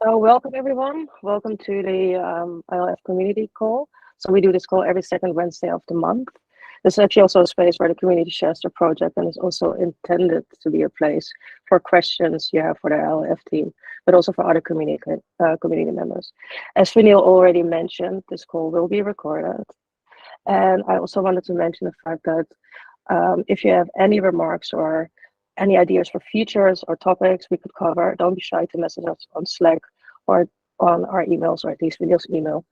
So welcome everyone. Welcome to the ILF Community Call. So we do this call every second Wednesday of the month. This is actually also a space where the community shares their project, and it's also intended to be a place for questions you have for the ILF team, but also for other community members. As Vanille already mentioned, this call will be recorded. And I also wanted to mention the fact that if you have any remarks or any ideas for features or topics we could cover, don't be shy to message us on Slack or on our emails, or at least Vanille's email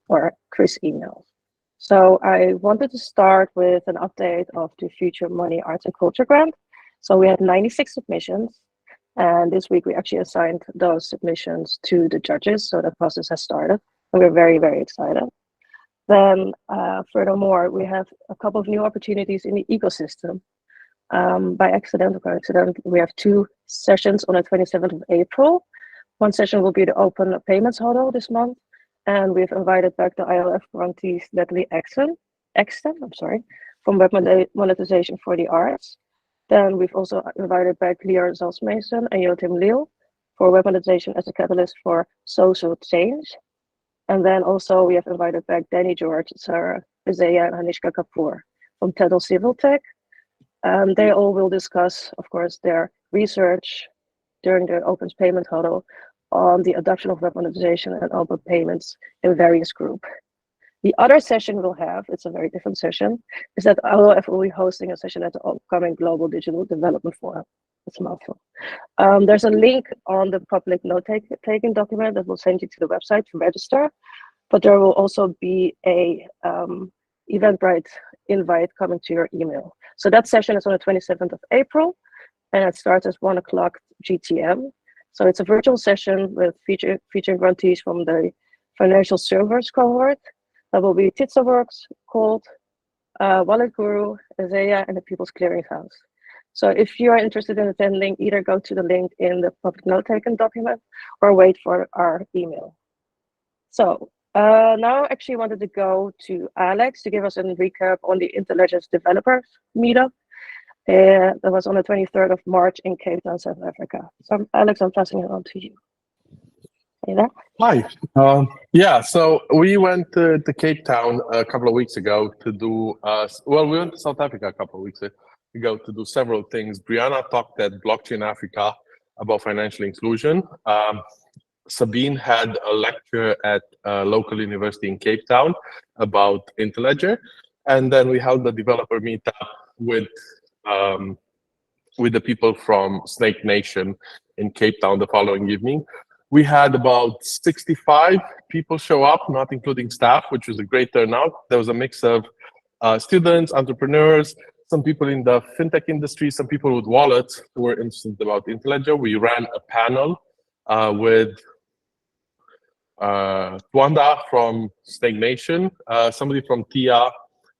or Chris' email. So I wanted to start with an update of the Future Money Arts and Culture Grant. So we had 96 submissions, and this week we actually assigned those submissions to the judges, so the process has started, and we're very, very excited. Then furthermore, we have a couple of new opportunities in the ecosystem. By accident or coincidence, we have 2 sessions on the 27th of April. One session will be the Open Payments Huddle this month, and we've invited back the ILF grantees Natalie Exton, from WebMonetization for the Arts. Then we've also invited back Lior Zalsmason and Joachim Lawil for WebMonetization as a catalyst for social change. And then also we have invited back Danny George, Sarah Isaiah, and Hanishka Kapoor from Tettle Civil Tech. They all will discuss, of course, their research during the Open Payment Huddle on the adoption of WebMonetization and open payments in various groups. The other session we'll have, it's a very different session, is that ILF will be hosting a session at the upcoming Global Digital Development Forum. It's a mouthful. There's a link on the public note-taking document that will send you to the website to register, but there will also be a Eventbrite invite coming to your email. So that session is on the 27th of April, and it starts at 1 o'clock GTM. So it's a virtual session with featuring grantees from the financial servers cohort. That will be TitsaWorks, Cold, Wallet Guru, Isaiah, and the People's Clearinghouse. So if you are interested in attending, either go to the link in the public note-taken document or wait for our email. So now I actually wanted to go to Alex to give us a recap on the Interledger Developer Meetup. That was on the 23rd of March in Cape Town, South Africa. So Alex, I'm passing it on to you. Hi. Yeah, so we went to Cape Town a couple of weeks ago to do, well, we went to South Africa a couple of weeks ago to do several things. Briana talked at Blockchain Africa about financial inclusion. Sabine had a lecture at a local university in Cape Town about Interledger. And then we held the developer meetup with the people from Snake Nation in Cape Town the following evening. We had about 65 people show up, not including staff, which was a great turnout. There was a mix of students, entrepreneurs, some people in the fintech industry, some people with wallets who were interested about Interledger. We ran a panel with Twanda from Snake Nation, somebody from TIA,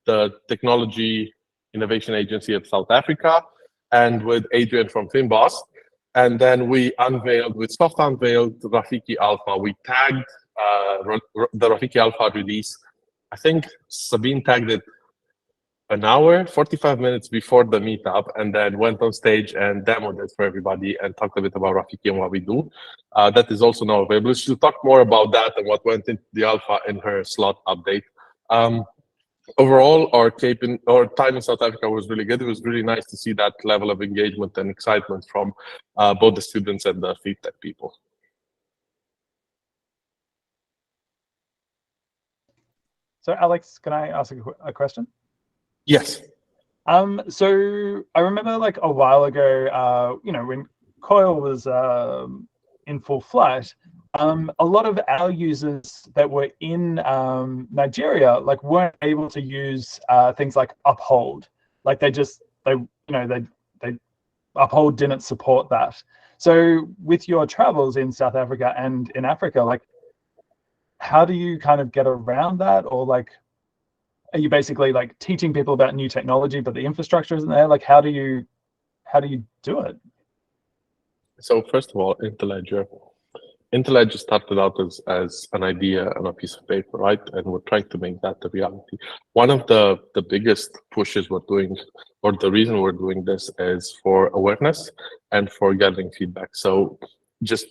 the Technology Innovation Agency of South Africa, and with Adrian from Finboss. And then we soft unveiled Rafiki Alpha. We tagged the Rafiki Alpha release. I think Sabine tagged it an hour, 45 minutes before the meetup, and then went on stage and demoed it for everybody and talked a bit about Rafiki and what we do. That is also now available. She'll talk more about that and what went into the alpha in her slot update. Overall, our time in South Africa was really good. It was really nice to see that level of engagement and excitement from both the students and the fintech people. So Alex, can I ask a question? Yes. So I remember like a while ago, when Coil was in full flight, a lot of our users that were in Nigeria weren't able to use things like Uphold. Like they Uphold didn't support that. So with your travels in South Africa and in Africa, how do you kind of get around that? Or are you basically teaching people about new technology, but the infrastructure isn't there? How do you do it? So first of all, Interledger started out as an idea on a piece of paper, right? And we're trying to make that a reality. One of the biggest pushes we're doing, or the reason we're doing this, is for awareness and for gathering feedback. So just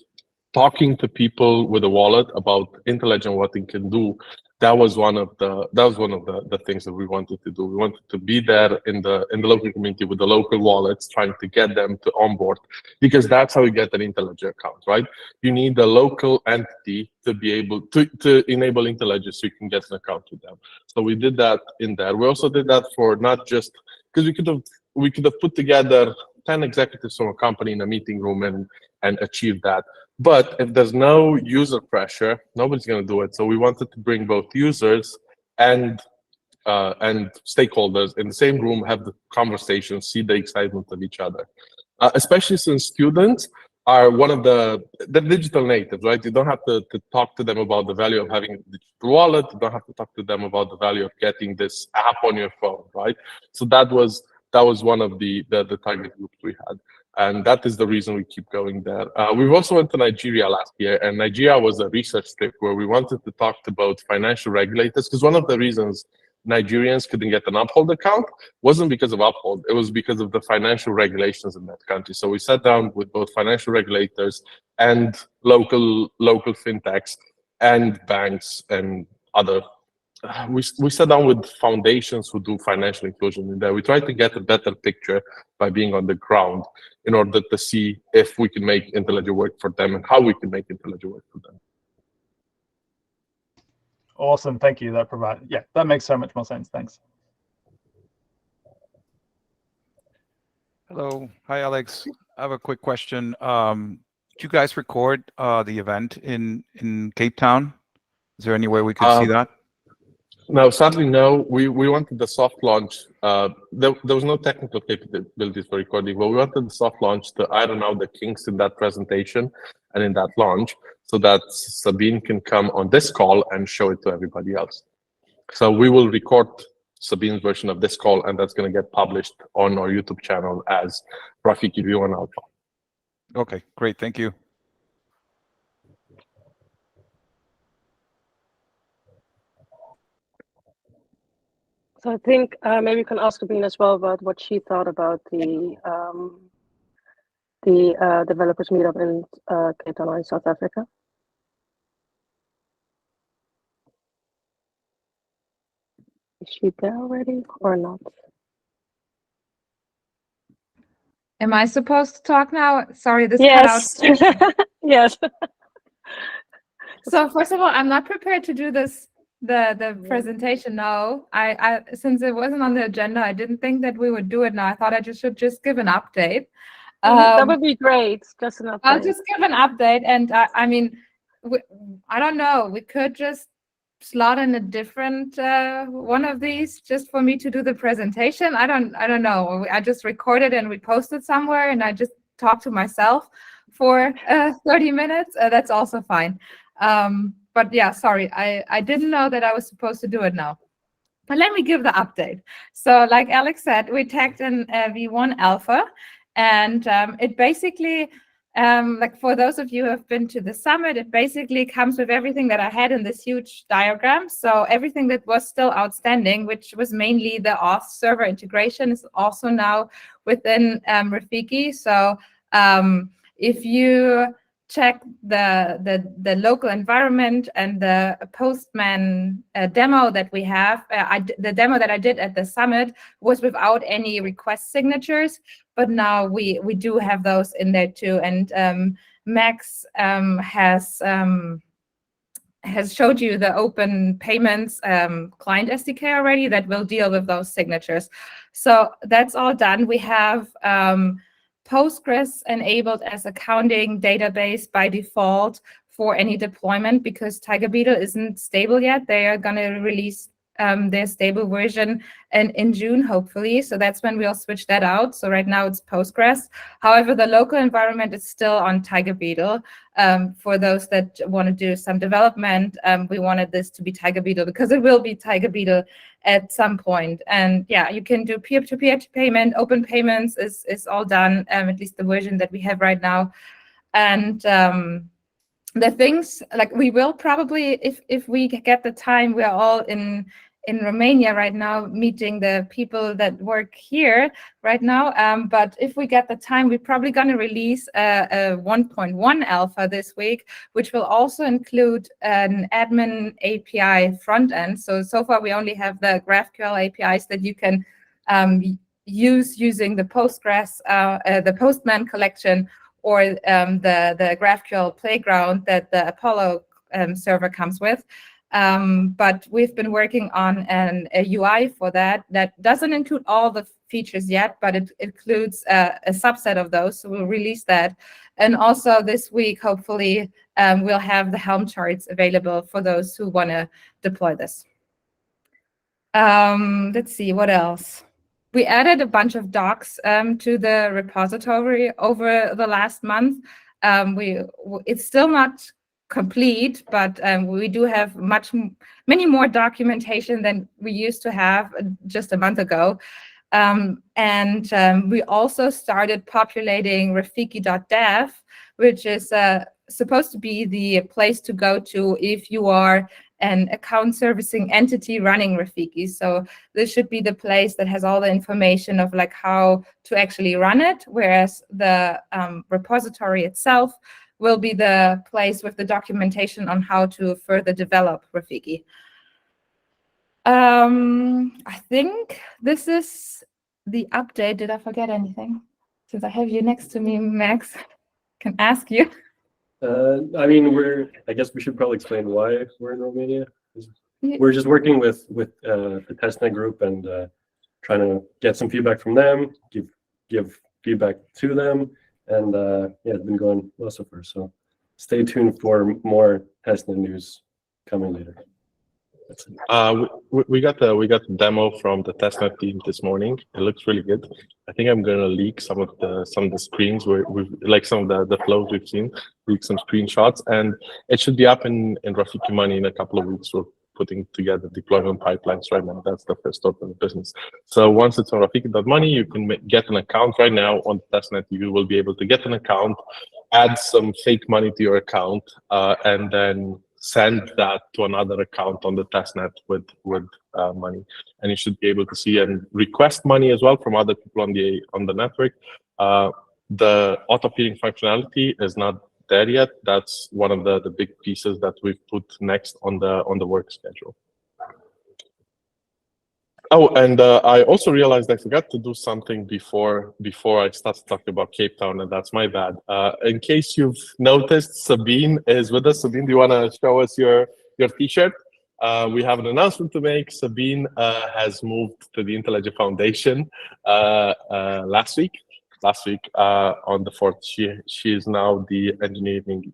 talking to people with a wallet about Interledger and what it can do, that was one of the things that we wanted to do. We wanted to be there in the local community with the local wallets, trying to get them to onboard, because that's how you get an Interledger account, right? You need a local entity to be able to enable Interledger so you can get an account with them. So we did that in there. We also did that for not just because we could have put together 10 executives from a company in a meeting room and achieve that. But if there's no user pressure, nobody's going to do it. So we wanted to bring both users and stakeholders in the same room, have the conversation, see the excitement of each other. Especially since students are one of the digital natives, right? You don't have to talk to them about the value of having a digital wallet. You don't have to talk to them about the value of getting this app on your phone, right? So that was one of the target groups we had. And that is the reason we keep going there. We've also went to Nigeria last year, and Nigeria was a research trip where we wanted to talk to both financial regulators, because one of the reasons Nigerians couldn't get an Uphold account wasn't because of Uphold, it was because of the financial regulations in that country. So we sat down with both financial regulators and local fintechs and banks and other. We sat down with foundations who do financial inclusion in there. We tried to get a better picture by being on the ground in order to see if we can make Interledger work for them and how we can make Interledger work for them. Awesome, thank you. That makes so much more sense. Thanks. Hello, hi Alex. I have a quick question. Did you guys record the event in Cape Town? Is there any way we could see that? No, sadly, no. We wanted the soft launch. There was no technical capabilities for recording, but we wanted the soft launch to iron out the kinks in that presentation and in that launch, so that Sabine can come on this call and show it to everybody else. So we will record Sabine's version of this call, and that's going to get published on our YouTube channel as Rafiki View on Alpha. Okay, great. Thank you. So I think maybe you can ask Sabine as well about what she thought about the developers meetup in Cape Town in South Africa. Is she there already or not? Am I supposed to talk now? Sorry, this cut out. Yes. So first of all, I'm not prepared to do the presentation now. I since it wasn't on the agenda, I didn't think that we would do it now. I thought I should just give an update. That would be great. Just an update. I'll just give an update, and I mean, I don't know. We could just slot in a different one of these just for me to do the presentation. I don't know. I just recorded and we posted somewhere, and I just talked to myself for 30 minutes. That's also fine. But yeah, sorry, I didn't know that I was supposed to do it now. But let me give the update. So like Alex said, we tagged in V1 Alpha, and it basically, like for those of you who have been to the summit, it basically comes with everything that I had in this huge diagram. So everything that was still outstanding, which was mainly the auth server integration, is also now within Rafiki. So if you check the local environment and the Postman demo that we have, the demo that I did at the summit was without any request signatures, but now we do have those in there too. And Max has showed you the open payments client SDK already that will deal with those signatures. So that's all done. We have Postgres enabled as accounting database by default for any deployment, because Tiger Beetle isn't stable yet. They are going to release their stable version in June, hopefully. So that's when we'll switch that out. So right now it's Postgres. However, the local environment is still on Tiger Beetle. For those that want to do some development, we wanted this to be Tiger Beetle because it will be Tiger Beetle at some point. And yeah, you can do peer-to-peer payment. Open payments is all done, at least the version that we have right now. And the things like we will probably, if we get the time, we are all in in Romania right now, meeting the people that work here right now. But if we get the time, we're probably going to release a 1.1 alpha this week, which will also include an admin API front end. So far we only have the GraphQL APIs that you can use using the Postgres, the Postman collection, or the GraphQL playground that the Apollo server comes with. But we've been working on a UI for that doesn't include all the features yet, but it includes a subset of those. So we'll release that. And also this week, hopefully, we'll have the Helm charts available for those who want to deploy this. Let's see, what else? We added a bunch of docs to the repository over the last month. It's still not complete, but we do have many more documentation than we used to have just a month ago. We also started populating Rafiki.dev, which is supposed to be the place to go to if you are an account servicing entity running Rafiki. So this should be the place that has all the information of like how to actually run it, whereas the repository itself will be the place with the documentation on how to further develop Rafiki. I think this is the update. Did I forget anything? Since I have you next to me, Max, I can ask you. I mean, I guess we should probably explain why we're in Romania. We're just working with the testnet group and trying to get some feedback from them, give feedback to them, and yeah, it's been going well so far. So stay tuned for more testnet news coming later. That's it. We got the demo from the testnet team this morning. It looks really good. I think I'm gonna leak some of the screens where we've like some of the flows we've seen, leak some screenshots, and it should be up in Rafiki Money in a couple of weeks. We're putting together deployment pipelines right now. That's the first order of business. So once it's on Rafiki.money, you can get an account right now on the testnet. You will be able to get an account, add some fake money to your account, and then send that to another account on the testnet with money, and you should be able to see and request money as well from other people on the network. The auto peering functionality is not there yet. That's one of the big pieces that we've put next on the work schedule. Oh, and I also realized I forgot to do something before I start talking about Cape Town, and that's my bad. In case you've noticed, Sabine is with us. Sabine, do you want to show us your T-shirt? We have an announcement to make. Sabine has moved to the Interledger Foundation last week on the 4th. She is now the engineering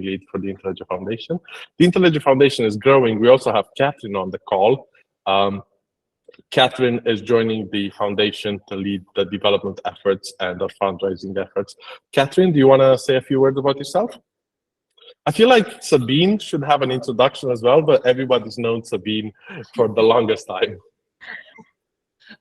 lead for the Interledger Foundation. The Interledger Foundation is growing. We also have Catherine on the call. Catherine is joining the foundation to lead the development efforts and our fundraising efforts. Catherine, do you want to say a few words about yourself? I feel like Sabine should have an introduction as well, but everybody's known Sabine for the longest time.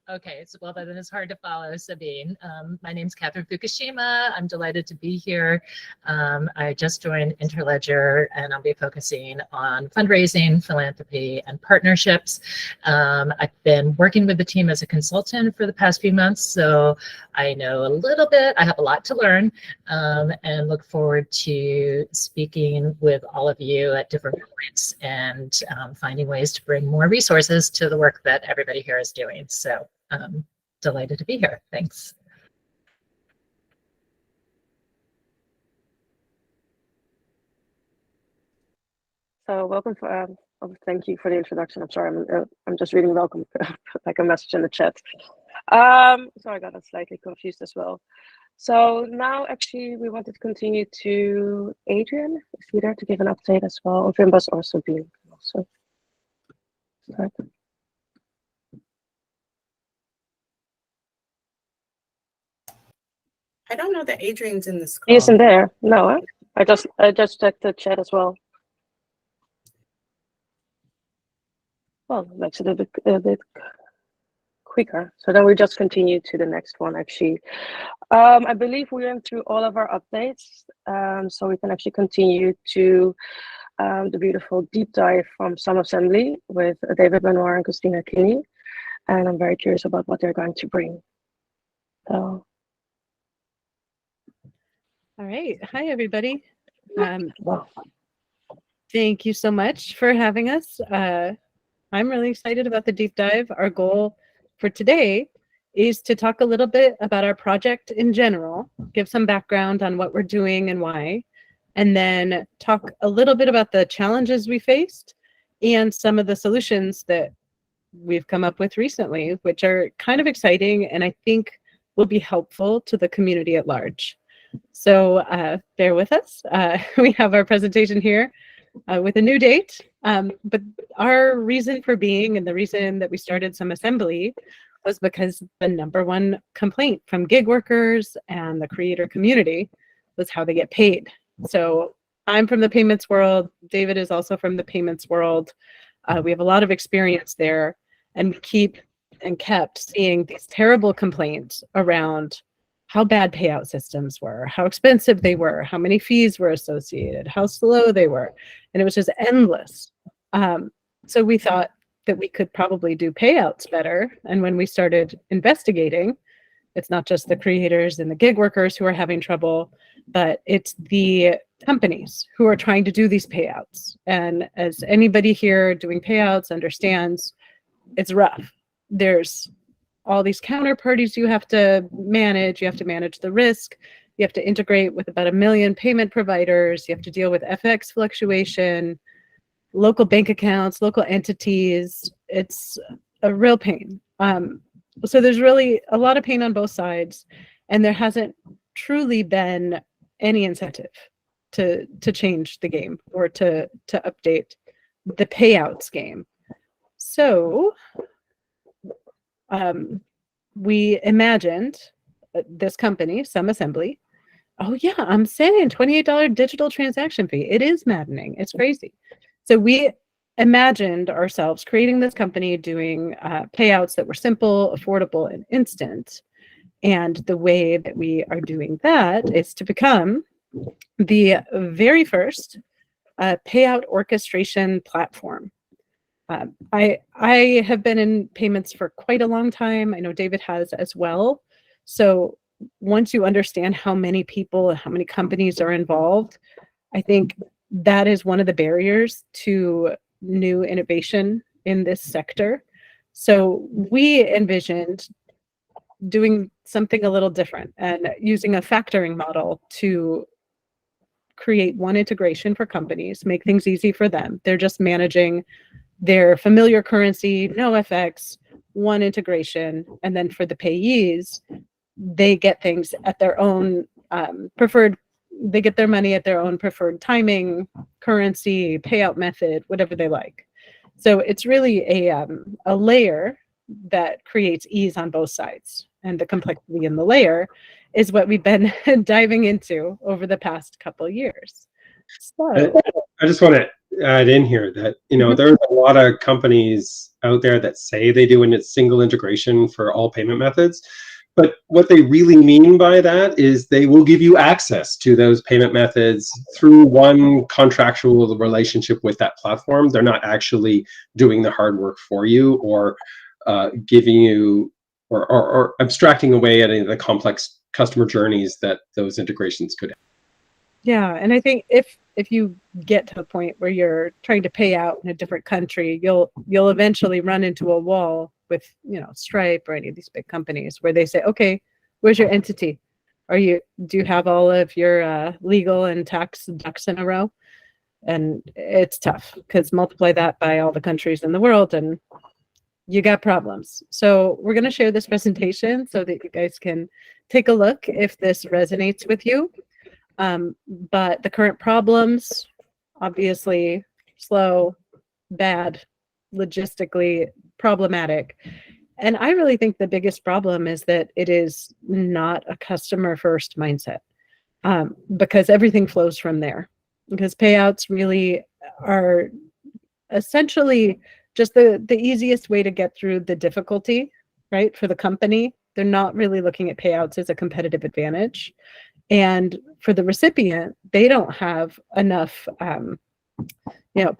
Okay, so well, then it's hard to follow Sabine. My name's Catherine Fukushima. I'm delighted to be here. I just joined Interledger, and I'll be focusing on fundraising, philanthropy, and partnerships. I've been working with the team as a consultant for the past few months, so I know a little bit. I have a lot to learn, and look forward to speaking with all of you at different points and finding ways to bring more resources to the work that everybody here is doing. So delighted to be here. Thanks. So welcome for thank you for the introduction. I'm sorry, I'm just reading welcome like a message in the chat. So I got slightly confused as well. So now actually we wanted to continue to Adrian. Is he there to give an update as well on Fimbus or Sabine? Also start. I don't know that Adrian's in this call. He isn't there. No, huh? I just checked the chat as well. Well, makes it a bit quicker. So then we just continue to the next one actually. I believe we went through all of our updates, so we can actually continue to the beautiful deep dive from SumAssembly with David Benoit and Christina Kinney. And I'm very curious about what they're going to bring. So. All right. Hi, everybody. Wow. Thank you so much for having us. I'm really excited about the deep dive. Our goal for today is to talk a little bit about our project in general, give some background on what we're doing and why, and then talk a little bit about the challenges we faced and some of the solutions that we've come up with recently, which are kind of exciting and I think will be helpful to the community at large. So bear with us. We have our presentation here with a new date, but our reason for being and the reason that we started SumAssembly was because the #1 complaint from gig workers and the creator community was how they get paid. So I'm from the payments world. David is also from the payments world. We have a lot of experience there, and we kept seeing these terrible complaints around how bad payout systems were, how expensive they were, how many fees were associated, how slow they were, and it was just endless. So we thought that we could probably do payouts better. And when we started investigating, it's not just the creators and the gig workers who are having trouble, but it's the companies who are trying to do these payouts. And as anybody here doing payouts understands, it's rough. There's all these counterparties you have to manage. You have to manage the risk. You have to integrate with about 1 million payment providers. You have to deal with FX fluctuation, local bank accounts, local entities. It's a real pain. So there's really a lot of pain on both sides, and there hasn't truly been any incentive to change the game or to update the payouts game. So we imagined this company, SumAssembly. Oh yeah, I'm saying $28 digital transaction fee. It is maddening. It's crazy. So we imagined ourselves creating this company doing payouts that were simple, affordable, and instant. And the way that we are doing that is to become the very first payout orchestration platform. I have been in payments for quite a long time. I know David has as well. So once you understand how many people and how many companies are involved, I think that is one of the barriers to new innovation in this sector. So we envisioned doing something a little different and using a factoring model to create one integration for companies, make things easy for them. They're just managing their familiar currency, no FX, one integration. And then for the payees, they get things at their own preferred, they get their money at their own preferred timing, currency, payout method, whatever they like. So it's really a layer that creates ease on both sides. And the complexity in the layer is what we've been diving into over the past couple of years. So I just want to add in here that, you know, there's a lot of companies out there that say they do a single integration for all payment methods. But what they really mean by that is they will give you access to those payment methods through one contractual relationship with that platform. They're not actually doing the hard work for you or giving you or abstracting away any of the complex customer journeys that those integrations could have. Yeah, and I think if you get to the point where you're trying to pay out in a different country, you'll eventually run into a wall with, you know, Stripe or any of these big companies where they say, okay, where's your entity? Do you have all of your legal and tax ducks in a row? And it's tough because multiply that by all the countries in the world and you got problems. So we're going to share this presentation so that you guys can take a look if this resonates with you. But the current problems, obviously slow, bad, logistically problematic. And I really think the biggest problem is that it is not a customer first mindset, because everything flows from there. Because payouts really are essentially just the easiest way to get through the difficulty, right? For the company, they're not really looking at payouts as a competitive advantage. And for the recipient, they don't have enough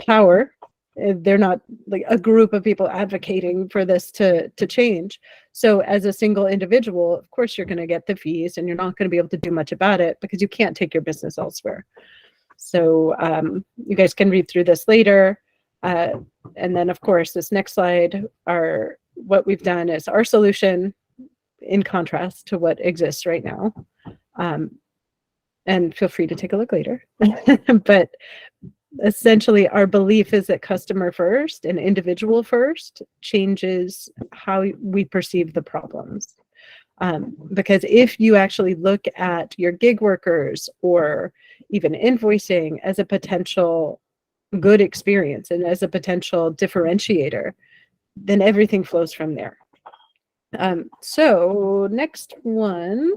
power. They're not like a group of people advocating for this to change. So as a single individual, of course, you're going to get the fees and you're not going to be able to do much about it because you can't take your business elsewhere. So you guys can read through this later. And then, of course, this next slide, what we've done is our solution in contrast to what exists right now. And feel free to take a look later. But essentially, our belief is that customer first and individual first changes how we perceive the problems. Because if you actually look at your gig workers or even invoicing as a potential good experience and as a potential differentiator, then everything flows from there. So next one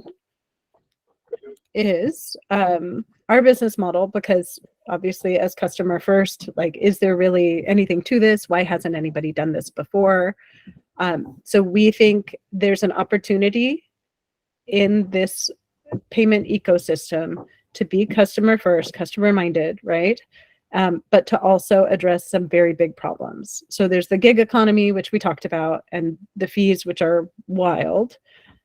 is our business model, because obviously as customer first, like, is there really anything to this? Why hasn't anybody done this before? So we think there's an opportunity in this payment ecosystem to be customer first, customer minded, right? But to also address some very big problems. So there's the gig economy, which we talked about, and the fees, which are wild.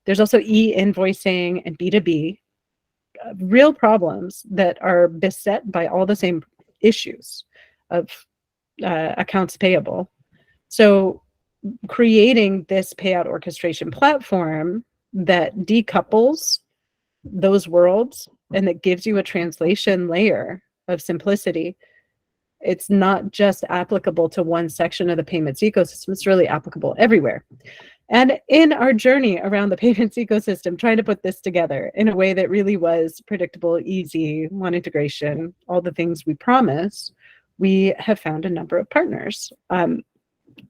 There's also e-invoicing and B2B, real problems that are beset by all the same issues of accounts payable. So creating this payout orchestration platform that decouples those worlds and that gives you a translation layer of simplicity. It's not just applicable to one section of the payments ecosystem, it's really applicable everywhere. And in our journey around the payments ecosystem, trying to put this together in a way that really was predictable, easy, one integration, all the things we promised, we have found a number of partners.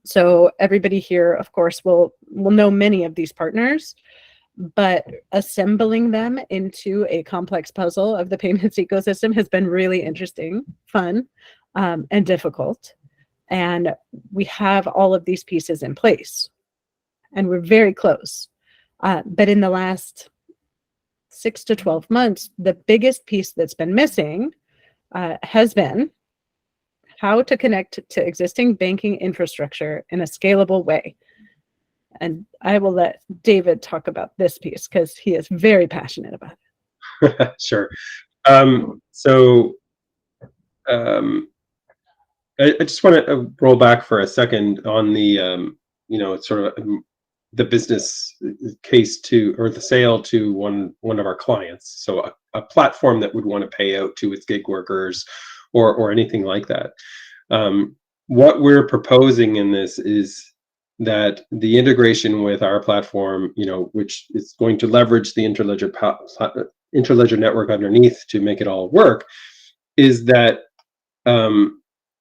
So everybody here, of course, will know many of these partners, but assembling them into a complex puzzle of the payments ecosystem has been really interesting, fun, and difficult. And we have all of these pieces in place. And we're very close. But in the last 6 to 12 months, the biggest piece that's been missing has been how to connect to existing banking infrastructure in a scalable way. And I will let David talk about this piece because he is very passionate about it. Sure. I just want to roll back for a second on the, sort of the business case or the sale to one of our clients. So a platform that would want to pay out to its gig workers or anything like that. What we're proposing in this is that the integration with our platform, which is going to leverage the Interledger network underneath to make it all work, is that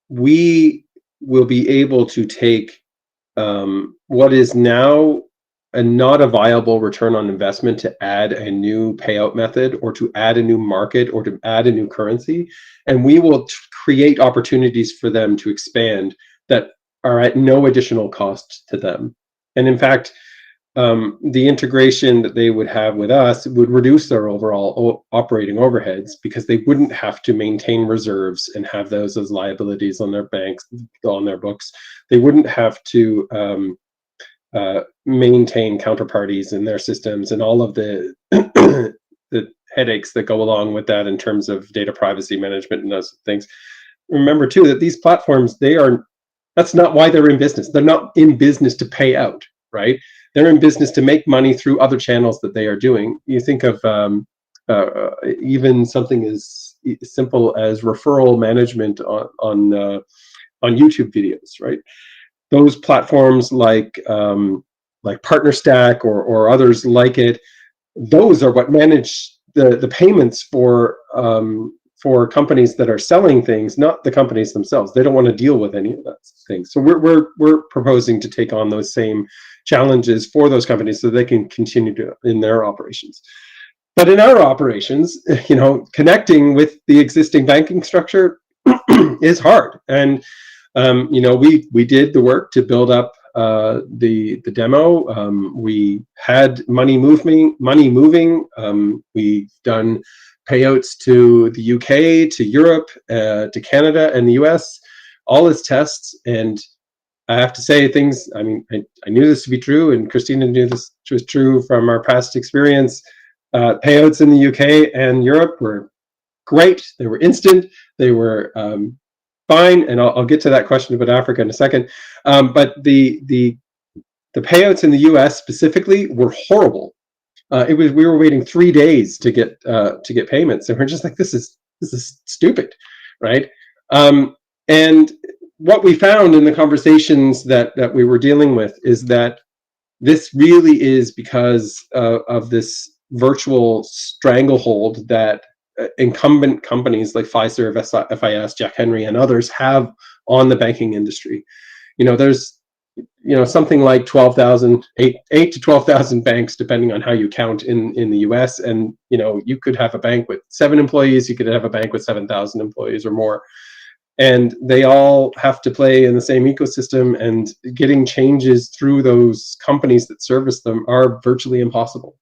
we will be able to take what is now not a viable return on investment to add a new payout method or to add a new market or to add a new currency, and we will create opportunities for them to expand that are at no additional cost to them. And in fact, the integration that they would have with us would reduce their overall operating overheads because they wouldn't have to maintain reserves and have those as liabilities on their banks, on their books. They wouldn't have to maintain counterparties in their systems and all of the the headaches that go along with that in terms of data privacy management and those things. Remember too that these platforms, that's not why they're in business. They're not in business to pay out, right? They're in business to make money through other channels that they are doing. You think of even something as simple as referral management on YouTube videos, right? Those platforms like PartnerStack or others like it, those are what manage the payments for companies that are selling things, not the companies themselves. They don't want to deal with any of those things. So we're proposing to take on those same challenges for those companies so they can continue in their operations. But in our operations, connecting with the existing banking structure is hard. And we did the work to build up the demo. We had money moving. We've done payouts to the UK, to Europe, to Canada and the US, all as tests. And I have to say things, I mean, I knew this to be true, and Christina knew this was true from our past experience. Payouts in the UK and Europe were great. They were instant. They were fine. And I'll get to that question about Africa in a second. But the payouts in the US specifically were horrible. We were waiting 3 days to get payments, and we're just like, this is stupid, right? And what we found in the conversations that we were dealing with is that this really is because of this virtual stranglehold that incumbent companies like Fiserv, FIS, Jack Henry, and others have on the banking industry. There's something like 12,000, 8 to 12,000 banks, depending on how you count in the US. And, you could have a bank with 7 employees, you could have a bank with 7,000 employees or more. And they all have to play in the same ecosystem, and getting changes through those companies that service them are virtually impossible.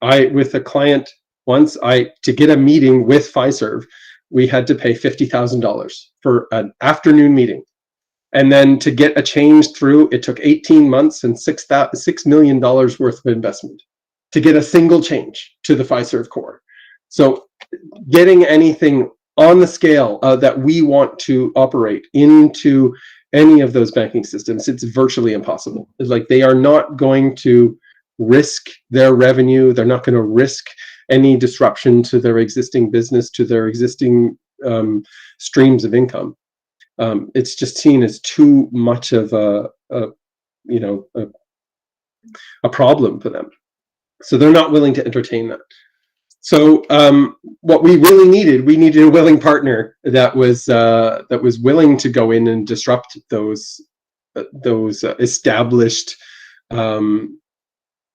With a client once, to get a meeting with Fiserv, we had to pay $50,000 for an afternoon meeting. And then to get a change through, it took 18 months and $6 million worth of investment to get a single change to the Fiserv core. So getting anything on the scale that we want to operate into any of those banking systems, it's virtually impossible. It's like they are not going to risk their revenue. They're not going to risk any disruption to their existing business, to their existing streams of income. It's just seen as too much of a problem for them. So they're not willing to entertain that. So what we really needed a willing partner that was willing to go in and disrupt those established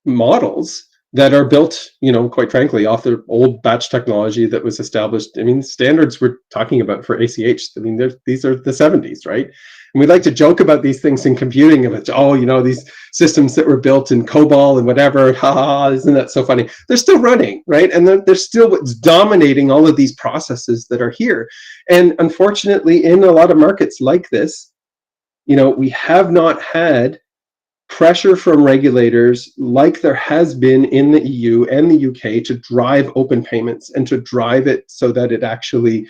models that are built, quite frankly, off the old batch technology that was established. I mean, standards we're talking about for ACH, I mean, these are the 70s, right? And we like to joke about these things in computing, about, these systems that were built in COBOL and whatever, isn't that so funny? They're still running, right? And they're still what's dominating all of these processes that are here. And unfortunately, in a lot of markets like this, we have not had pressure from regulators like there has been in the EU and the UK to drive open payments and to drive it so that it actually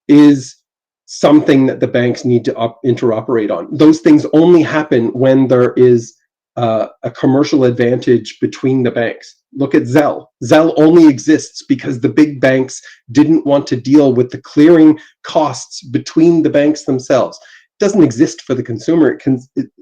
is something that the banks need to interoperate on. Those things only happen when there is a commercial advantage between the banks. Look at Zelle. Zelle only exists because the big banks didn't want to deal with the clearing costs between the banks themselves. Doesn't exist for the consumer.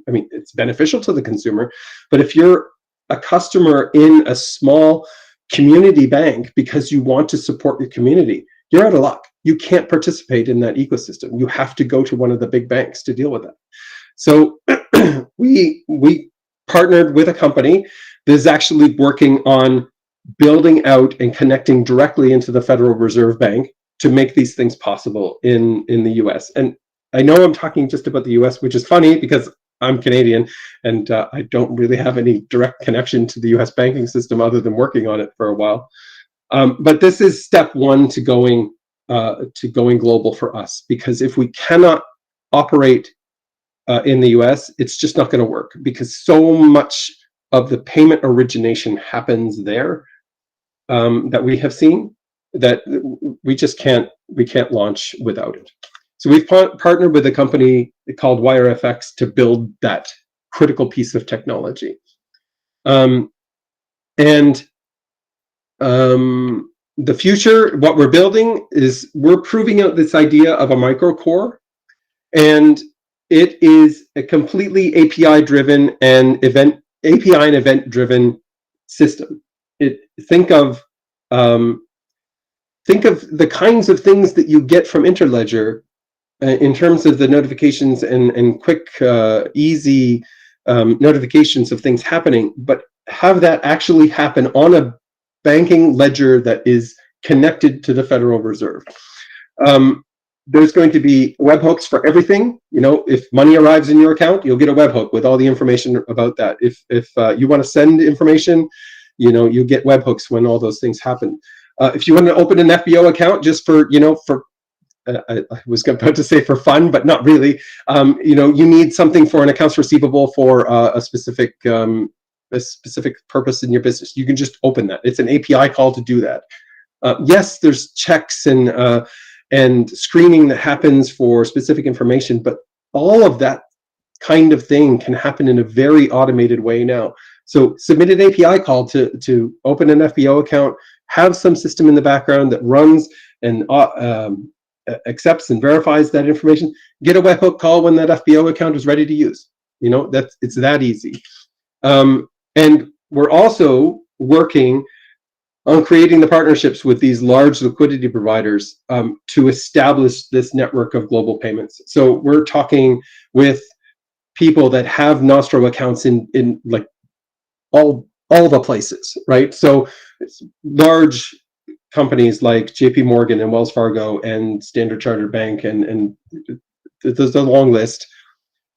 It's beneficial to the consumer, but if you're a customer in a small community bank because you want to support your community, you're out of luck. You can't participate in that ecosystem. You have to go to one of the big banks to deal with that. So we partnered with a company that is actually working on building out and connecting directly into the Federal Reserve Bank to make these things possible in the US. And I know I'm talking just about the US, which is funny because I'm Canadian and I don't really have any direct connection to the US banking system other than working on it for a while. But this is step one to going global for us, because if we cannot operate in the US, it's just not going to work, because so much of the payment origination happens there that we have seen that we can't launch without it. So we've partnered with a company called WireFX to build that critical piece of technology. The future, what we're building is we're proving out this idea of a microcore, and it is a completely API-driven and event-driven system. Think of the kinds of things that you get from Interledger in terms of the notifications and quick, easy notifications of things happening, but have that actually happen on a banking ledger that is connected to the Federal Reserve. There's going to be webhooks for everything. If money arrives in your account, you'll get a webhook with all the information about that. If you want to send information, you get webhooks when all those things happen. If you want to open an FBO account just for, I was about to say for fun, but not really. You need something for an accounts receivable for a specific purpose in your business. You can just open that. It's an API call to do that. Yes, there's checks and screening that happens for specific information, but all of that kind of thing can happen in a very automated way now. So submit an API call to open an FBO account, have some system in the background that runs and accepts and verifies that information. Get a webhook call when that FBO account is ready to use. It's that easy. And we're also working on creating the partnerships with these large liquidity providers to establish this network of global payments. So we're talking with people that have Nostro accounts in like all the places, right? So it's large companies like JP Morgan and Wells Fargo and Standard Chartered Bank, and there's a long list.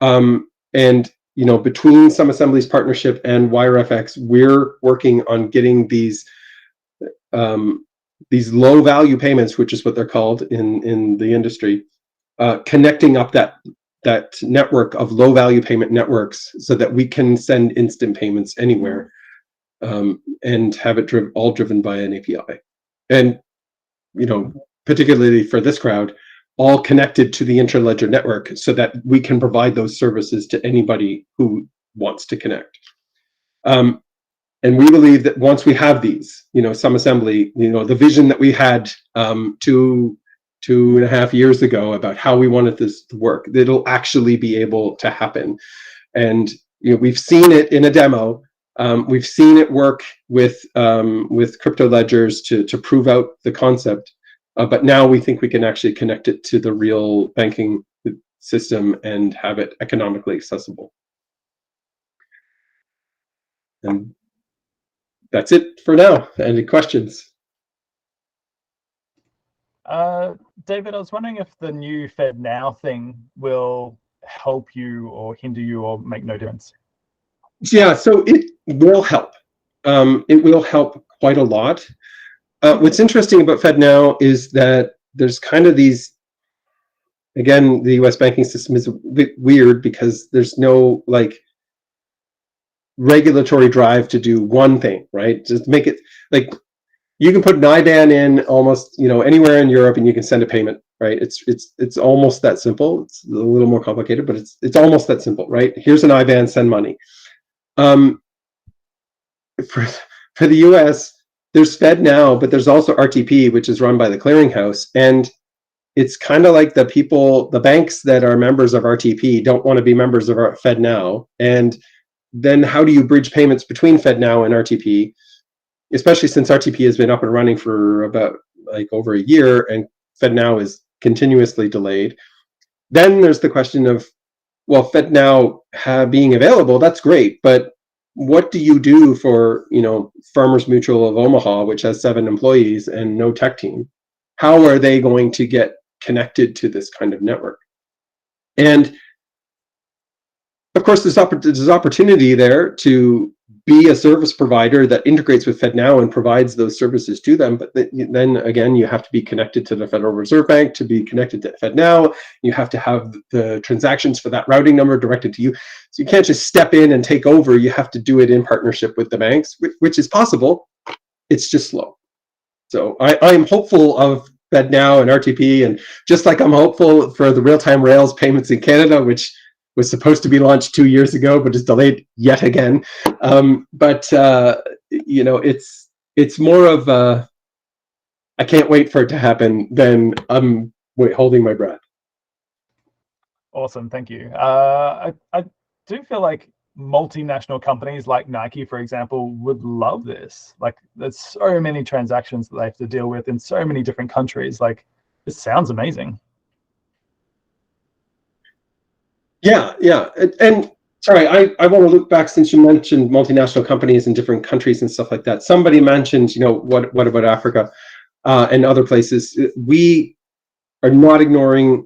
And between SumAssembly's partnership and WireFX, we're working on getting these low value payments, which is what they're called in the industry, connecting up that network of low value payment networks so that we can send instant payments anywhere, and have it all driven by an API. And, particularly for this crowd, all connected to the Interledger network so that we can provide those services to anybody who wants to connect. And we believe that once we have these, SumAssembly, the vision that we had 2.5 years ago about how we wanted this to work, it'll actually be able to happen. And we've seen it in a demo. We've seen it work with crypto ledgers to prove out the concept. But now we think we can actually connect it to the real banking system and have it economically accessible. And that's it for now. Any questions? David, I was wondering if the new FedNow thing will help you or hinder you or make no difference. Yeah, so it will help. It will help quite a lot. What's interesting about FedNow is that there's kind of these, again, the US banking system is a bit weird because there's no regulatory drive to do one thing, right? Just make it like you can put an IBAN in almost anywhere in Europe and you can send a payment, right? It's almost that simple. It's a little more complicated, but it's almost that simple, right? Here's an IBAN, send money. For the US, there's FedNow, but there's also RTP, which is run by the clearinghouse, and it's kind of like the banks that are members of RTP don't want to be members of FedNow, and then how do you bridge payments between FedNow and RTP, especially since RTP has been up and running for about over a year and FedNow is continuously delayed. Then there's the question of, well, FedNow being available, that's great, but what do you do for, Farmers Mutual of Omaha, which has 7 employees and no tech team? How are they going to get connected to this kind of network? And of course, there's opportunity there to be a service provider that integrates with FedNow and provides those services to them. But then again, you have to be connected to the Federal Reserve Bank to be connected to FedNow. You have to have the transactions for that routing number directed to you. So you can't just step in and take over. You have to do it in partnership with the banks, which is possible. It's just slow. So I'm hopeful of FedNow and RTP, and just like I'm hopeful for the real-time Rails payments in Canada, which was supposed to be launched 2 years ago, but is delayed yet again. It's more of a, I can't wait for it to happen than I'm holding my breath. Awesome, thank you. I do feel like multinational companies like Nike, for example, would love this. There's so many transactions that they have to deal with in so many different countries. It sounds amazing. Yeah. And sorry, I want to look back, since you mentioned multinational companies in different countries and stuff like that. Somebody mentioned, what about Africa and other places? We are not ignoring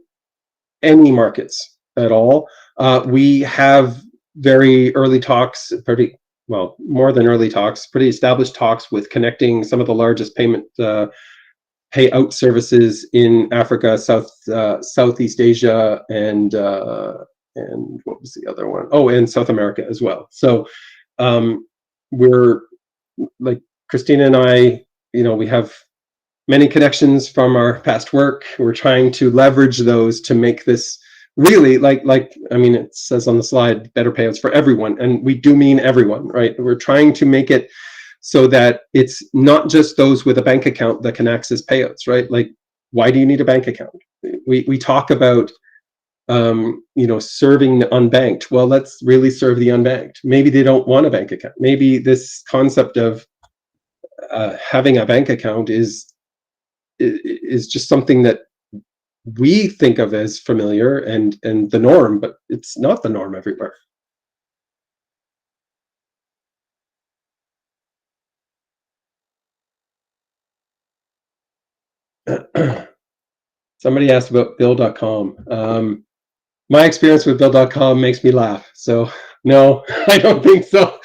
any markets at all. We have very early talks, well, more than early talks, pretty established talks with connecting some of the largest payout services in Africa, Southeast Asia, and what was the other one? Oh, and South America as well. So we're, like Christina and I, we have many connections from our past work. We're trying to leverage those to make this really, I mean, it says on the slide, better payouts for everyone, and we do mean everyone, right? We're trying to make it so that it's not just those with a bank account that can access payouts, right? Like, why do you need a bank account? We talk about serving the unbanked. Well, let's really serve the unbanked. Maybe they don't want a bank account. Maybe this concept of having a bank account is just something that we think of as familiar and the norm, but it's not the norm everywhere. Somebody asked about Bill.com. My experience with Bill.com makes me laugh. So no, I don't think so.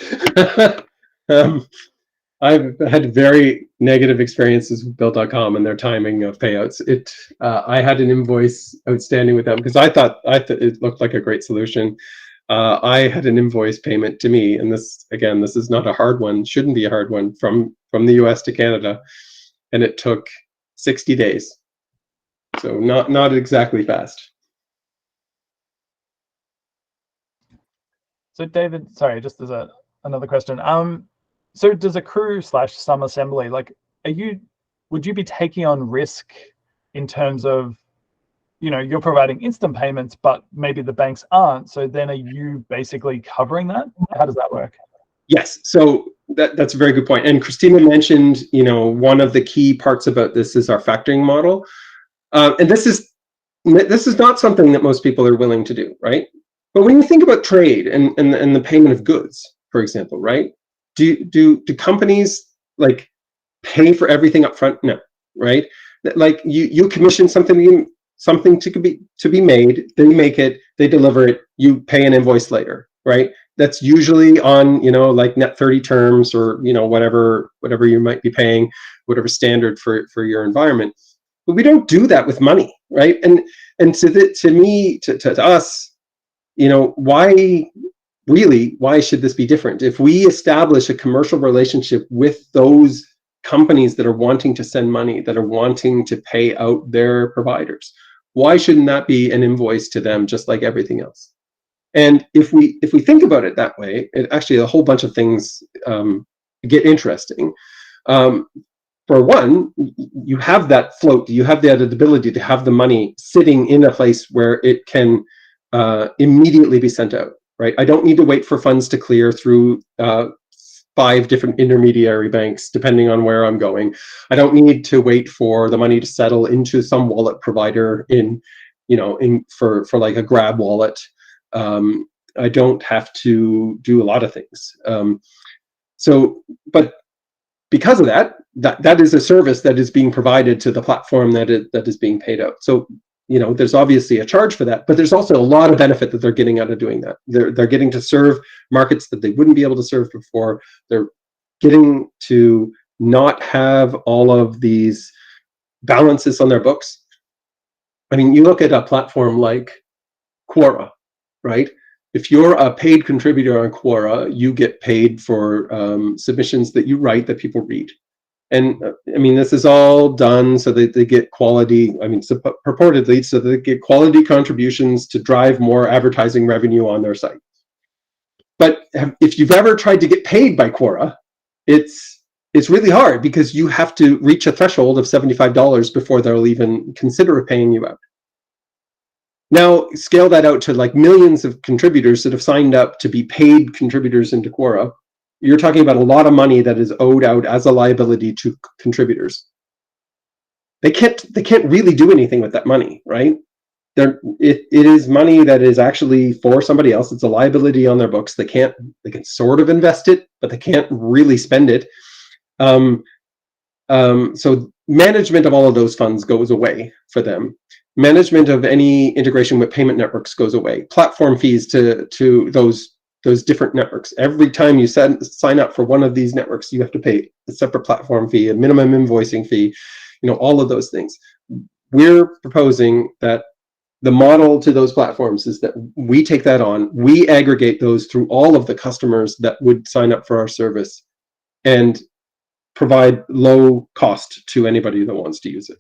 I've had very negative experiences with Bill.com and their timing of payouts. I had an invoice outstanding with them because I thought it looked like a great solution. I had an invoice payment to me, and this is not a hard one, shouldn't be a hard one, from the US to Canada, and it took 60 days. So not exactly fast. So David, sorry, just as another question. So does a crew / SumAssembly, like, would you be taking on risk in terms of, you're providing instant payments, but maybe the banks aren't, so then are you basically covering that? How does that work? Yes, so that's a very good point. And Christina mentioned, one of the key parts about this is our factoring model. And this is not something that most people are willing to do, right? But when you think about trade and the payment of goods, for example, right? Do companies like pay for everything up front? No, right? Like you commission something to be made, they make it, they deliver it, you pay an invoice later, right? That's usually on, like net 30 terms or, whatever you might be paying, whatever standard for your environment. But we don't do that with money, right? And to us, why should this be different? If we establish a commercial relationship with those companies that are wanting to send money, that are wanting to pay out their providers, why shouldn't that be an invoice to them just like everything else? And if we think about it that way, actually a whole bunch of things get interesting. For one, you have that float, you have that ability to have the money sitting in a place where it can immediately be sent out, right? I don't need to wait for funds to clear through 5 different intermediary banks, depending on where I'm going. I don't need to wait for the money to settle into some wallet provider for like a Grab wallet. I don't have to do a lot of things. But because of that is a service that is being provided to the platform that is being paid out. So, there's obviously a charge for that, but there's also a lot of benefit that they're getting out of doing that. They're getting to serve markets that they wouldn't be able to serve before. They're getting to not have all of these balances on their books. I mean, you look at a platform like Quora, right? If you're a paid contributor on Quora, you get paid for submissions that you write that people read. And I mean, this is all done so that they get quality, purportedly, so that they get quality contributions to drive more advertising revenue on their site. But if you've ever tried to get paid by Quora, it's really hard because you have to reach a threshold of $75 before they'll even consider paying you out. Now, scale that out to like millions of contributors that have signed up to be paid contributors into Quora. You're talking about a lot of money that is owed out as a liability to contributors. They can't really do anything with that money, right? It is money that is actually for somebody else. It's a liability on their books. They can sort of invest it, but they can't really spend it. So management of all of those funds goes away for them. Management of any integration with payment networks goes away. Platform fees to those those different networks. Every time you sign up for one of these networks, you have to pay a separate platform fee, a minimum invoicing fee, all of those things. We're proposing that the model to those platforms is that we take that on, we aggregate those through all of the customers that would sign up for our service and provide low cost to anybody that wants to use it.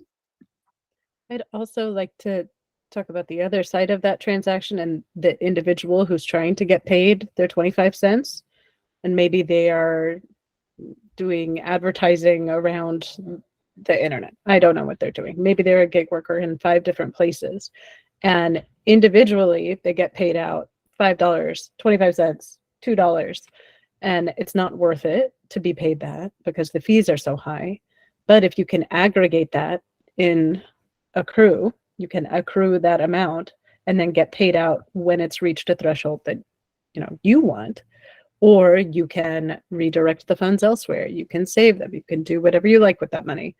I'd also like to talk about the other side of that transaction and the individual who's trying to get paid their 25 cents. And maybe they are doing advertising around the internet. I don't know what they're doing. Maybe they're a gig worker in 5 different places. And individually, they get paid out $5, 25 cents, $2. And it's not worth it to be paid that because the fees are so high. But if you can aggregate that in accrue, you can accrue that amount and then get paid out when it's reached a threshold that you want, or you can redirect the funds elsewhere. You can save them. You can do whatever you like with that money.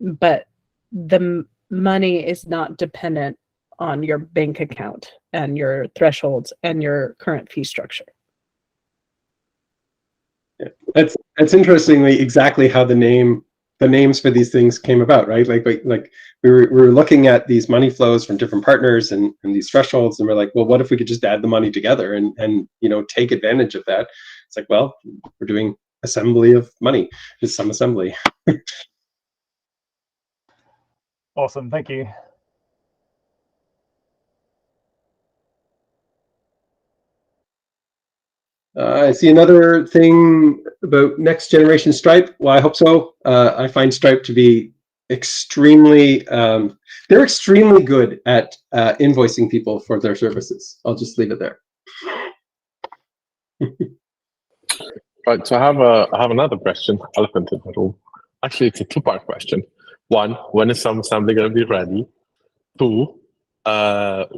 But the money is not dependent on your bank account and your thresholds and your current fee structure. Yeah. That's interestingly exactly how the names for these things came about, right? Like we were looking at these money flows from different partners and these thresholds, and we're like, well, what if we could just add the money together and take advantage of that? It's like, well, we're doing assembly of money, just SumAssembly. Awesome, thank you. I see another thing about next generation Stripe. Well, I hope so. I find Stripe to be extremely, they're extremely good at invoicing people for their services. I'll just leave it there. Right, so I have another question, elephant in the room. Actually, it's a 2-part question. 1, when is SumAssembly going to be ready? 2,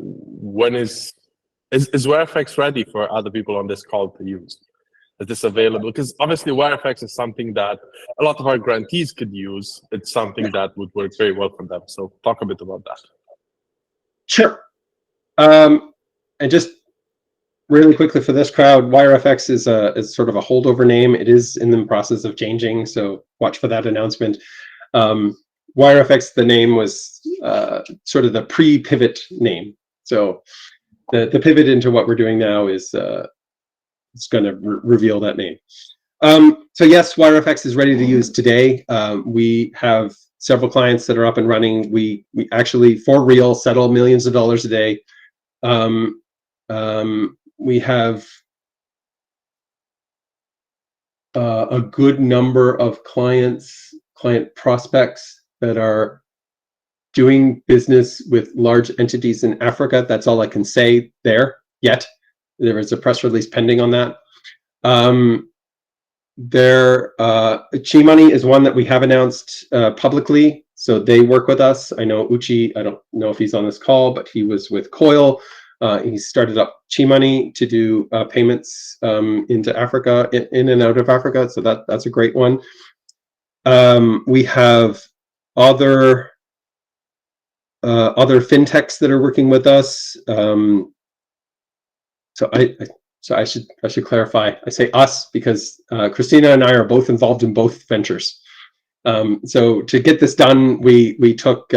when is WireFX ready for other people on this call to use? Is this available? Because obviously WireFX is something that a lot of our grantees could use. It's something that would work very well for them. So talk a bit about that. Sure. And just really quickly for this crowd, WireFX is sort of a holdover name. It is in the process of changing, so watch for that announcement. WireFX, the name was sort of the pre-pivot name. So the pivot into what we're doing now is it's going to reveal that name. So yes, WireFX is ready to use today. We have several clients that are up and running. We actually, for real, settle millions of dollars a day. We have a good number of client prospects that are doing business with large entities in Africa. That's all I can say there yet. There is a press release pending on that. Chi Money is one that we have announced publicly, so they work with us. I know Uchi, I don't know if he's on this call, but he was with Coil. He started up Chi Money to do payments into Africa, in and out of Africa, so that's a great one. We have other fintechs that are working with us. So I should clarify. I say us because Christina and I are both involved in both ventures. So to get this done, we took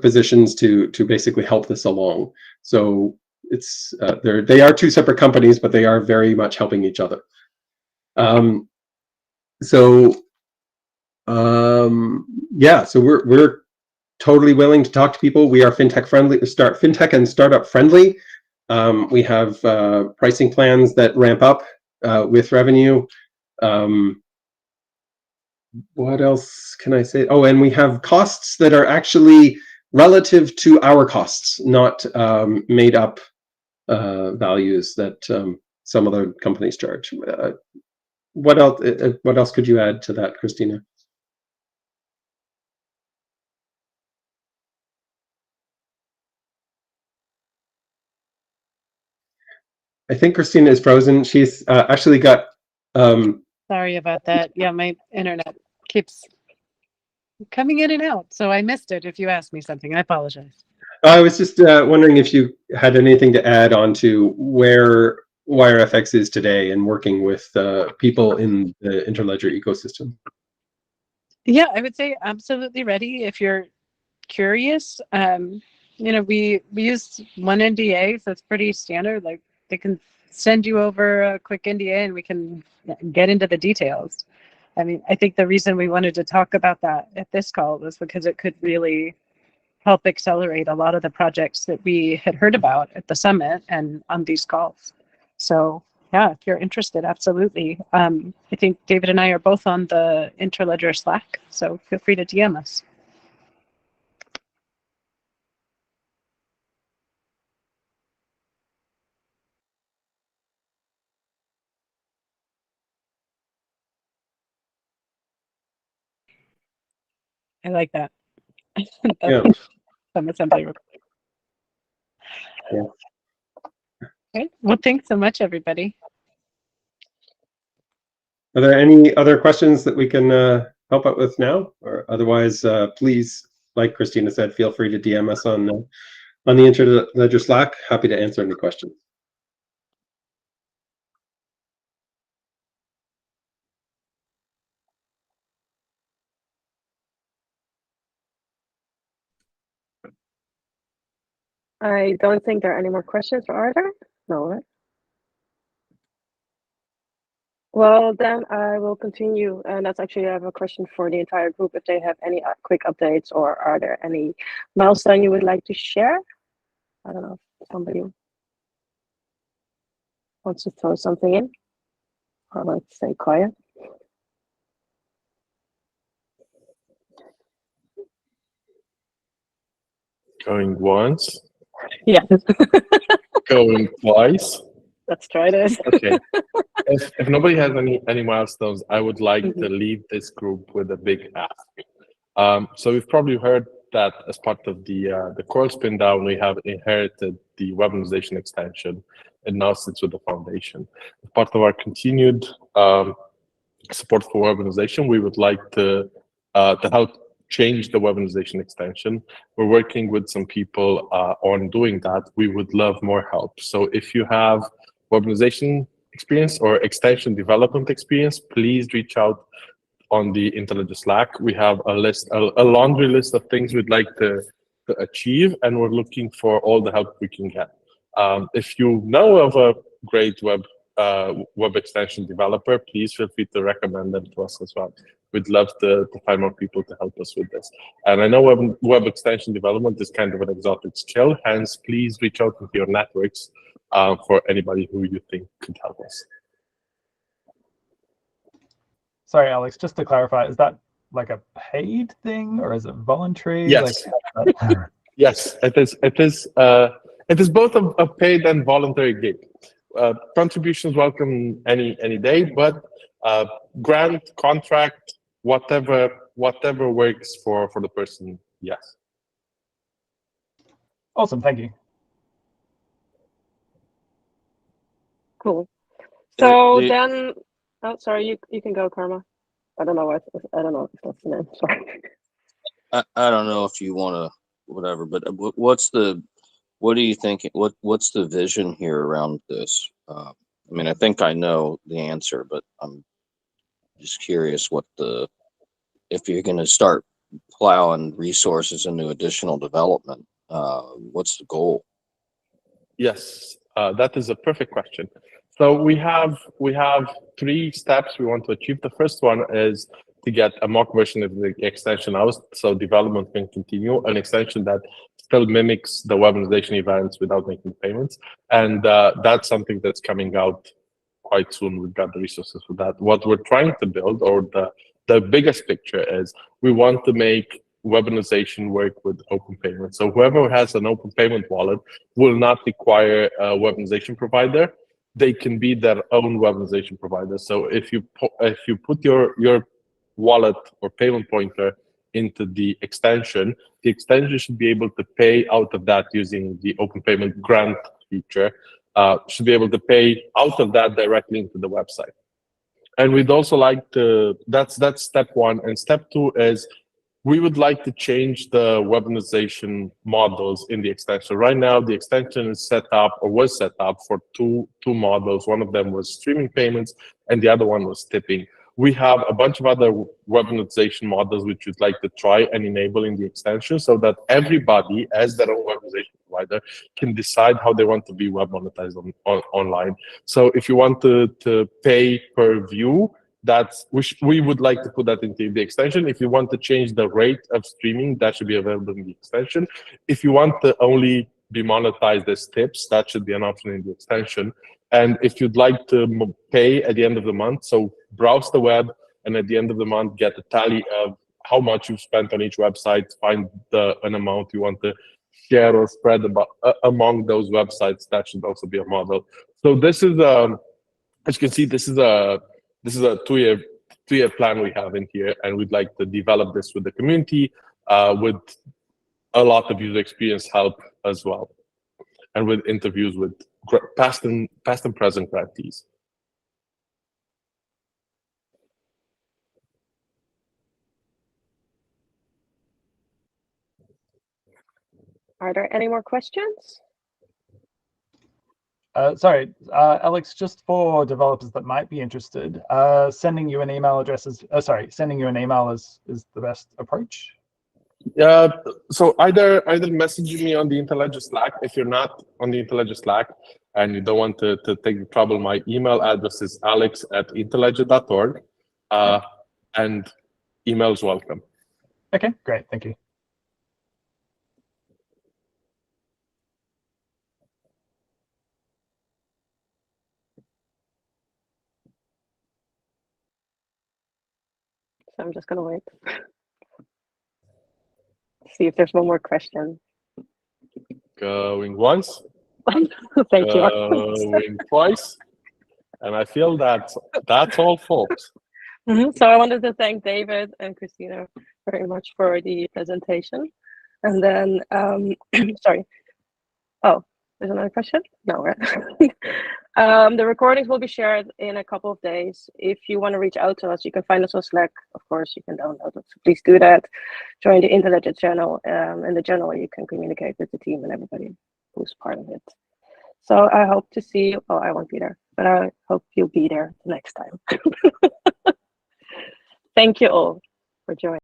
positions to basically help this along. So it's they are 2 separate companies, but they are very much helping each other. Yeah, so we're totally willing to talk to people. We are fintech friendly, fintech and startup friendly. We have pricing plans that ramp up with revenue. What else can I say? Oh, and we have costs that are actually relative to our costs, not made up values that some other companies charge. What else could you add to that, Christina? I think Christina is frozen. She's actually got. Sorry about that. Yeah, my internet keeps coming in and out, so I missed it. If you asked me something, I apologize. I was just wondering if you had anything to add on to where WireFX is today and working with people in the Interledger ecosystem. Yeah, I would say absolutely ready if you're curious. You know, we use one NDA, so it's pretty standard. Like they can send you over a quick NDA and we can get into the details. I mean, I think the reason we wanted to talk about that at this call was because it could really help accelerate a lot of the projects that we had heard about at the summit and on these calls. So yeah, if you're interested, absolutely. I think David and I are both on the Interledger Slack, so feel free to DM us. I like that. Yeah. SumAssembly. Yeah. Okay. Well, thanks so much, everybody. Are there any other questions that we can help out with now? Or otherwise, please, like Christina said, feel free to DM us on the Interledger Slack. Happy to answer any questions. I don't think there are any more questions, are there? No, right? Well, then I will continue. And that's actually, I have a question for the entire group, if they have any quick updates, or are there any milestone you would like to share? I don't know if somebody wants to throw something in, or let's stay quiet. Going once. Yeah. Going twice. Let's try this. Okay. If nobody has any milestones, I would like to leave this group with a big ask. So we've probably heard that as part of the core spin down, we have inherited the WebMonetization extension, and now sits with the foundation. As part of our continued support for WebMonetization, we would like to help change the WebMonetization extension. We're working with some people on doing that. We would love more help. So if you have WebMonetization experience or extension development experience, please reach out on the Interledger Slack. We have a list, a laundry list of things we'd like to achieve, and we're looking for all the help we can get. If you know of a great web extension developer, please feel free to recommend them to us as well. We'd love to find more people to help us with this. And I know web extension development is kind of an exotic skill, hence please reach out into your networks for anybody who you think could help us. Sorry, Alex, just to clarify, is that like a paid thing or is it voluntary? Yes. Like, Yes, it is. It is both a paid and voluntary gig. Contributions welcome any day, but grant, contract, whatever works for the person. Yes. Awesome, thank you. Cool. So then, oh, sorry, you can go, Karma. I don't know if that's the name. Sorry. I don't know if you want to whatever, but what are you thinking? What's the vision here around this? I mean, I think I know the answer, but I'm just curious if you're going to start plowing resources into additional development, what's the goal? Yes, that is a perfect question. So we have 3 steps we want to achieve. The first one is to get a mock version of the extension out, so development can continue, an extension that still mimics the WebMonetization events without making payments. And that's something that's coming out quite soon. We've got the resources for that. What we're trying to build, or the biggest picture, is we want to make WebMonetization work with open payment. So whoever has an open payment wallet will not require a WebMonetization provider. They can be their own WebMonetization provider. So if you put your wallet or payment pointer into the extension should be able to pay out of that using the open payment grant feature. Should be able to pay out of that directly into the website. And we'd also like to, that's step 1. And step 2 is we would like to change the WebMonetization models in the extension. Right now, the extension is set up or was set up for two models. One of them was streaming payments, and the other one was tipping. We have a bunch of other WebMonetization models which we'd like to try and enable in the extension so that everybody, as their own WebMonetization provider, can decide how they want to be web monetized online. So if you want to pay per view, we would like to put that into the extension. If you want to change the rate of streaming, that should be available in the extension. If you want to only be monetized as tips, that should be an option in the extension. And if you'd like to pay at the end of the month, so browse the web and at the end of the month get a tally of how much you've spent on each website, find an amount you want to share or spread among those websites, that should also be a model. So this is, as you can see, this is a 2-year plan we have in here, and we'd like to develop this with the community, with a lot of user experience help as well, and with interviews with past and present grantees. Are there any more questions? Sorry, Alex, just for developers that might be interested, sending you an email address is, sending you an email is the best approach? So either message me on the Interledger Slack. If you're not on the Interledger Slack and you don't want to take the trouble, my email address is alex@interledger.org, and email's welcome. Okay, great, thank you. So I'm just gonna wait. See if there's one more question. Going once. Thank you. Going twice. And I feel that's all, folks. So I wanted to thank David and Christina very much for the presentation. And then, sorry. Oh, there's another question? No, right? The recordings will be shared in a couple of days. If you want to reach out to us, you can find us on Slack. Of course, you can download it. So please do that. Join the Interledger channel. In the channel, you can communicate with the team and everybody who's part of it. So I hope to see you. Oh, I won't be there, but I hope you'll be there the next time. Thank you all for joining.